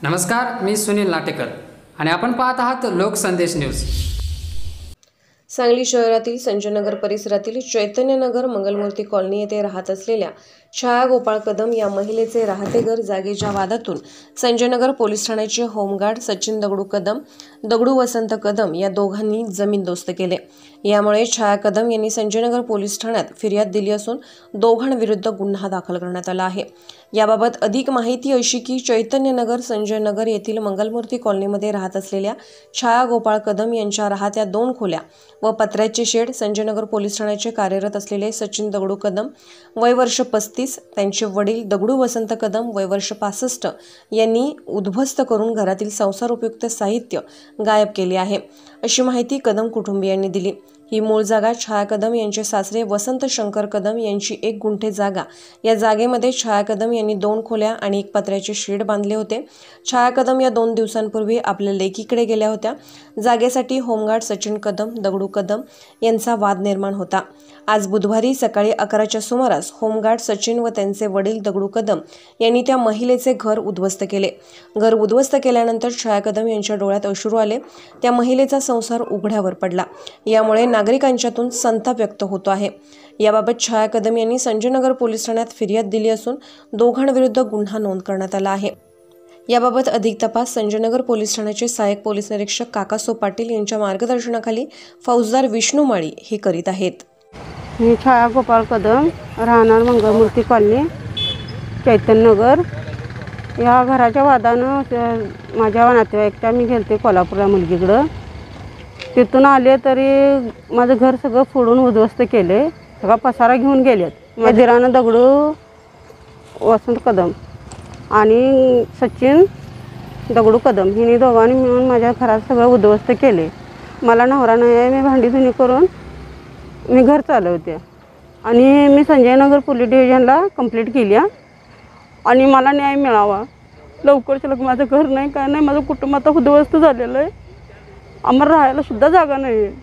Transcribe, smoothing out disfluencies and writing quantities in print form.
नमस्कार, मी सुनील लाटेकर आणि आपण पाहत आहात लोकसंदेश न्यूज। सांगली शहरातील संजयनगर परिसरातील चैतन्यनगर मंगलमूर्ती कॉलनी येथे राहत असलेल्या छाया गोपाळ कदम या महिलेचे राहते घर जागेच्या वादातून संजयनगर पोलीस ठाण्याचे होमगार्ड सचिन दगडू वसंत कदम या दोघांनी जमीनदोस्त केले। यामुळे छाया कदम यांनी संजयनगर पोलीस ठाण्यात फिर्याद दिली असून दोघांविरुद्ध गुन्हा दाखल करण्यात आला आहे। याबाबत अधिक माहिती अशी की चैतन्यनगर संजयनगर येथील मंगलमूर्ती कॉलनीमध्ये राहत असलेल्या छाया गोपाळ कदम यांच्या राहत्या 2 खोल्या व पत्र्याचे शेड संजयनगर पोलीस ठाण्याचे कार्यरत असलेले सचिन दगडू कदम वय वर्ष 35, त्यांचे वडील दगडू वसंत कदम वय वर्ष 65 यांनी उद्ध्वस्त करून घरातील संसार उपयुक्त साहित्य गायब केले आहे, अशी माहिती कदम कुटुंबियांनी दिली। ही मूळ जागा छाया कदम यांचे सासरे वसंत शंकर कदम यांची 1 गुंठे जागा। या जागेमध्ये छाया कदम यांनी 2 खोल्या आणि 1 पत्र्याचे शेड बांधले होते। छाया कदम या 2 दिवसांपूर्वी आपल्या लेकीकडे गेल्या होत्या। जागेसाठी होमगार्ड सचिन दगडू कदम यांचा वाद निर्माण होता। आज बुधवारी सकाळी 11च्या सुमारास होमगार्ड सचिन व त्यांचे वडील दगडू कदम यांनी त्या महिलेचे घर उद्ध्वस्त केले। घर उद्ध्वस्त केल्यानंतर छाया कदम यांच्या डोळ्यात अश्रू आले। त्या महिलेचा संसार उघड्यावर पडला। यामुळे नागरिकांच्यातून संताप व्यक्त होतो आहे। याबाबत छाया कदम यांनी संजयनगर पोलीस ठाण्यात फिर्याद दिली असून दोघांविरुद्ध गुन्हा नोंद करण्यात आला आहे। याबाबत अधिक तपास संजयनगर पोलीस ठाण्याचे सहाय्यक पोलीस निरीक्षक काकासो पाटील यांच्या मार्गदर्शनाखाली फौजदार विष्णू माळी हे करीत आहेत। मी छाया गोपाळ कदम, राहणार मंगलमूर्ती कॉलनी चैतन्यनगर। या घराच्या वादानं माझ्या नातेवाईकच्या मी गेलते कोल्हापूरला मुलगीकडं। तिथून आले तरी माझं घर सगळं फोडून उद्ध्वस्त केले, सगळा पसारा घेऊन गेलेत। माझ्या दिरानं दगडू वसंत कदम आणि सचिन दगडू कदम हिने दोघांनी मिळून माझ्या घरात सगळं उद्ध्वस्त केले। मला नवरा नाही आहे, मी भांडी धुणी करून मी घर चालवते आणि मी संजयनगर पोलीस डिव्हिजनला कंप्लेंट केली आणि मला न्याय मिळावा लवकरच्या लवकर। माझं घर नाही, काय नाही, माझं कुटुंब आता उद्ध्वस्त झालेलं आहे। आम्हाला राहायला सुद्धा जागा नाही आहे।